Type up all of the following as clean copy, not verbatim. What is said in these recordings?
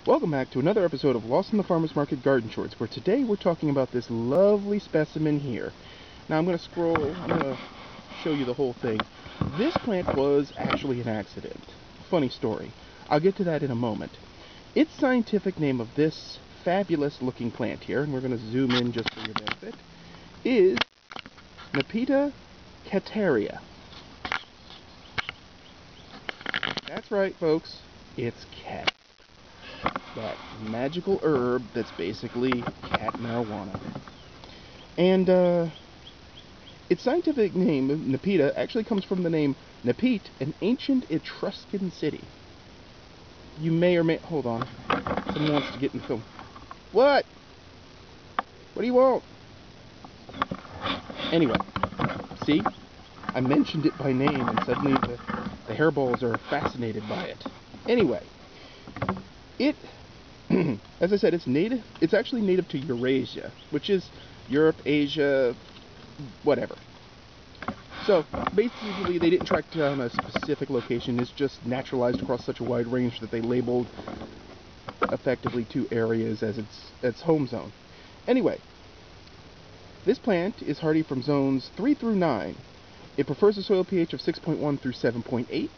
Welcome back to another episode of Lost in the Farmer's Market Garden Shorts, where today we're talking about this lovely specimen here. Now I'm going to show you the whole thing. This plant was actually an accident. Funny story. I'll get to that in a moment. Its scientific name of this fabulous looking plant here, and we're going to zoom in just for your benefit, is Nepeta cataria. That's right, folks. It's cat. That magical herb that's basically cat marijuana. And its scientific name, Nepeta, actually comes from the name Nepete, an ancient Etruscan city. You may or may... Hold on. Someone wants to get in the film. What? What do you want? Anyway, see? I mentioned it by name, and suddenly the hairballs are fascinated by it. Anyway, it... as I said, it's actually native to Eurasia, which is Europe, Asia, whatever. So, basically, they didn't track down a specific location. It's just naturalized across such a wide range that they labeled, effectively, 2 areas as its home zone. Anyway, this plant is hardy from zones 3 through 9. It prefers a soil pH of 6.1 through 7.8.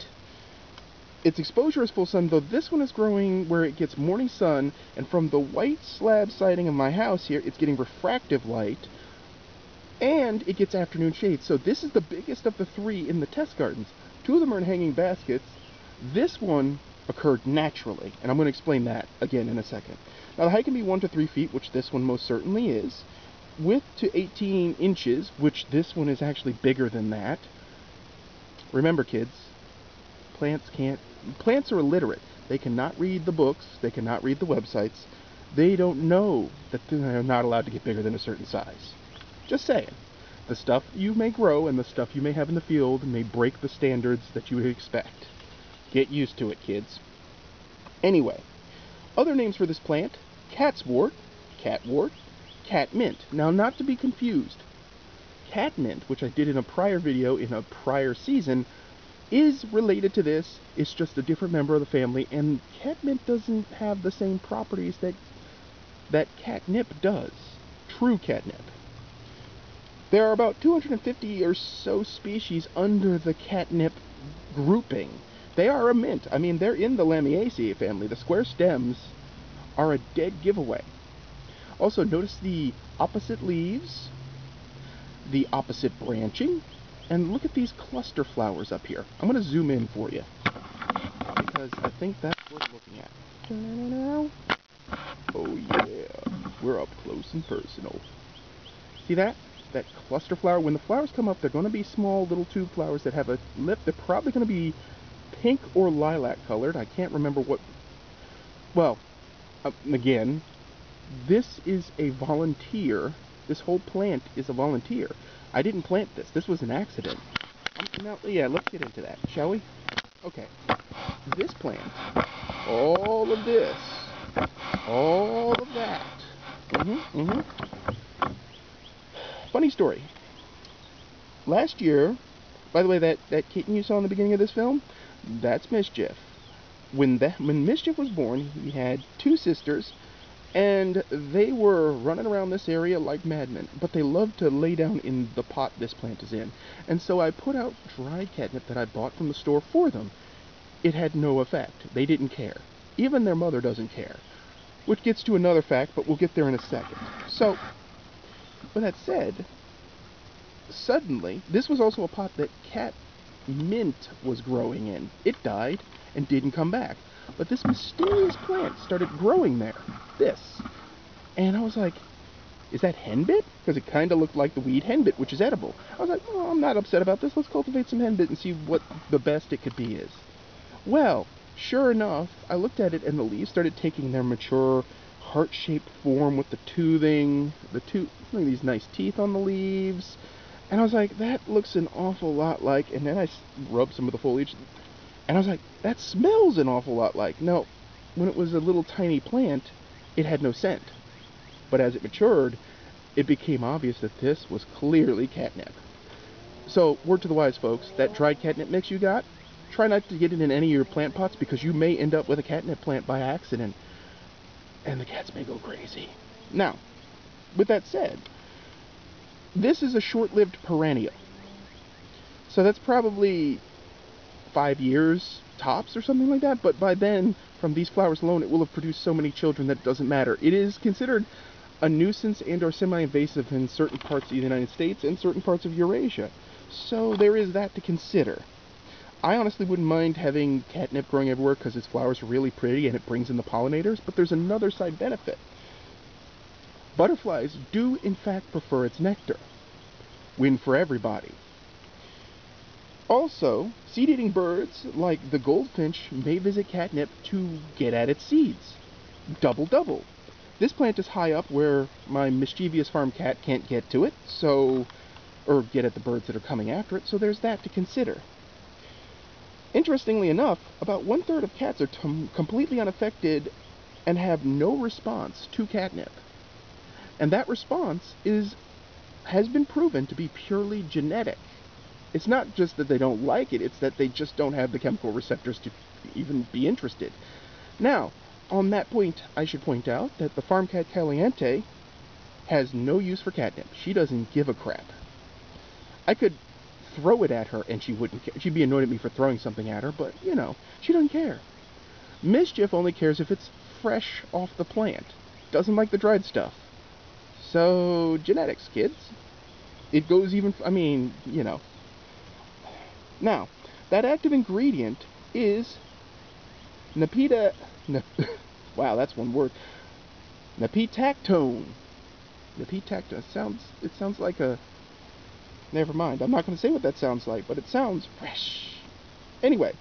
Its exposure is full sun, though this one is growing where it gets morning sun, and from the white slab siding of my house here, it's getting refractive light, and it gets afternoon shade. So this is the biggest of the 3 in the test gardens. 2 of them are in hanging baskets. This one occurred naturally, and I'm going to explain that again in a second. Now the height can be 1 to 3 feet, which this one most certainly is. Width to 18 inches, which this one is actually bigger than that. Remember, kids, plants are illiterate. They cannot read the books, they cannot read the websites. They don't know that they're not allowed to get bigger than a certain size. Just saying. The stuff you may grow and the stuff you may have in the field may break the standards that you would expect. Get used to it, kids. Anyway, other names for this plant: catswort, catwort, catmint. Now, not to be confused, catmint, which I did in a prior video in a prior season, is related to this. It's just a different member of the family, and catmint doesn't have the same properties that catnip does. True catnip. There are about 250 or so species under the catnip grouping. They are a mint. I mean, they're in the Lamiaceae family. The square stems are a dead giveaway. Also, notice the opposite leaves, the opposite branching, and look at these cluster flowers up here. I'm going to zoom in for you, because I think that's worth looking at. Oh yeah, we're up close and personal. See that? That cluster flower. When the flowers come up, they're going to be small little tube flowers that have a lip. They're probably going to be pink or lilac colored. I can't remember what. Well, again, this is a volunteer. This whole plant is a volunteer. I didn't plant this. This was an accident. Now, yeah, let's get into that, shall we? Okay. This plant, all of this, all of that. Funny story. Last year, by the way, that kitten you saw in the beginning of this film, that's Mischief. When Mischief was born, he had 2 sisters, and they were running around this area like madmen, but they loved to lay down in the pot this plant is in. And so I put out dried catnip that I bought from the store for them. It had no effect. They didn't care. Even their mother doesn't care. Which gets to another fact, but we'll get there in a second. So, with that said, suddenly, this was also a pot that catmint was growing in. It died and didn't come back. But this mysterious plant started growing there. This. And I was like, is that henbit? Because it kind of looked like the weed henbit, which is edible. I was like, oh, I'm not upset about this. Let's cultivate some henbit and see what the best it could be is. Well, sure enough, I looked at it and the leaves started taking their mature heart-shaped form with the toothing, look at these nice teeth on the leaves. And I was like, that looks an awful lot like, and then I rubbed some of the foliage, and I was like, that smells an awful lot like. Now, when it was a little tiny plant, it had no scent. But as it matured, it became obvious that this was clearly catnip. So, word to the wise, folks, that dried catnip mix you got, try not to get it in any of your plant pots, because you may end up with a catnip plant by accident. and the cats may go crazy. Now, with that said, this is a short-lived perennial. So that's probably 5 years tops or something like that, but by then, from these flowers alone, it will have produced so many children that it doesn't matter. It is considered a nuisance and or semi-invasive in certain parts of the United States and certain parts of Eurasia. So there is that to consider. I honestly wouldn't mind having catnip growing everywhere because its flowers are really pretty and it brings in the pollinators, but there's another side benefit. Butterflies do in fact prefer its nectar. Win for everybody. Also, seed-eating birds like the goldfinch may visit catnip to get at its seeds. Double-double. This plant is high up where my mischievous farm cat can't get to it, or get at the birds that are coming after it, so there's that to consider. Interestingly enough, about 1/3 of cats are completely unaffected and have no response to catnip. And that response has been proven to be purely genetic. It's not just that they don't like it, it's that they just don't have the chemical receptors to even be interested. Now, on that point, I should point out that the farm cat Caliente has no use for catnip. She doesn't give a crap. I could throw it at her and she wouldn't care. She'd be annoyed at me for throwing something at her, but, you know, she doesn't care. Mischief only cares if it's fresh off the plant. Doesn't like the dried stuff. So, genetics, kids. It goes even, I mean, you know. Now, that active ingredient is Nepeta, wow, that's one word. Nepetactone. Nepetactone. It sounds like a, never mind. I'm not going to say what that sounds like, but it sounds fresh. Anyway,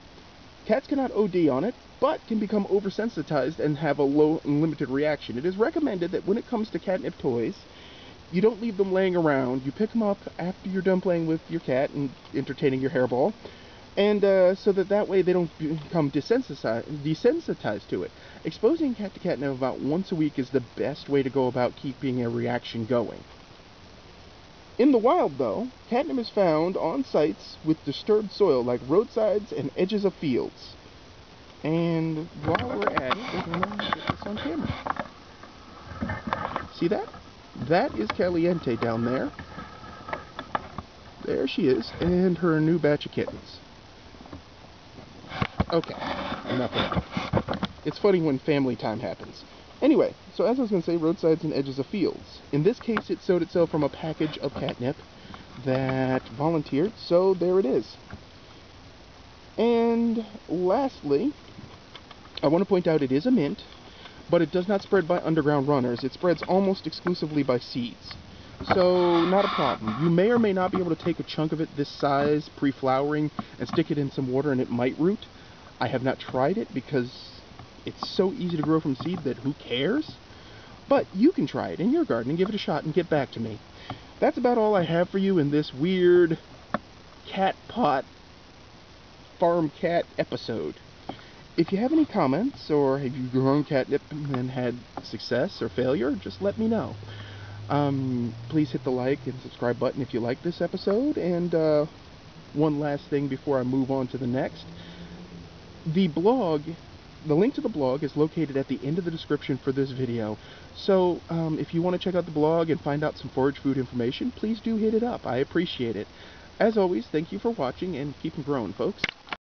cats cannot OD on it, but can become oversensitized and have a low and limited reaction. It is recommended that when it comes to catnip toys, you don't leave them laying around. You pick them up after you're done playing with your cat and entertaining your hairball, and so that way they don't become desensitized to it. Exposing cat to catnip about once a week is the best way to go about keeping a reaction going. In the wild, though, catnip is found on sites with disturbed soil like roadsides and edges of fields. And while we're at it, we're going to get this on camera. See that? That is Caliente down there. There she is, and her new batch of kittens. Okay, enough of that. It's funny when family time happens. Anyway, so as I was going to say, roadsides and edges of fields. In this case, it sowed itself from a package of catnip that volunteered, so there it is. And lastly, I want to point out it is a mint, but it does not spread by underground runners. It spreads almost exclusively by seeds. So, not a problem. You may or may not be able to take a chunk of it this size, pre-flowering, and stick it in some water and it might root. I have not tried it because it's so easy to grow from seed that who cares? But you can try it in your garden and give it a shot and get back to me. That's about all I have for you in this weird cat pot farm cat episode. If you have any comments, or have you grown catnip and had success or failure, just let me know. Please hit the like and subscribe button if you like this episode. And one last thing before I move on to the next. The link to the blog is located at the end of the description for this video. So if you want to check out the blog and find out some forage food information, please do hit it up. I appreciate it. As always, thank you for watching and keep 'em growing, folks.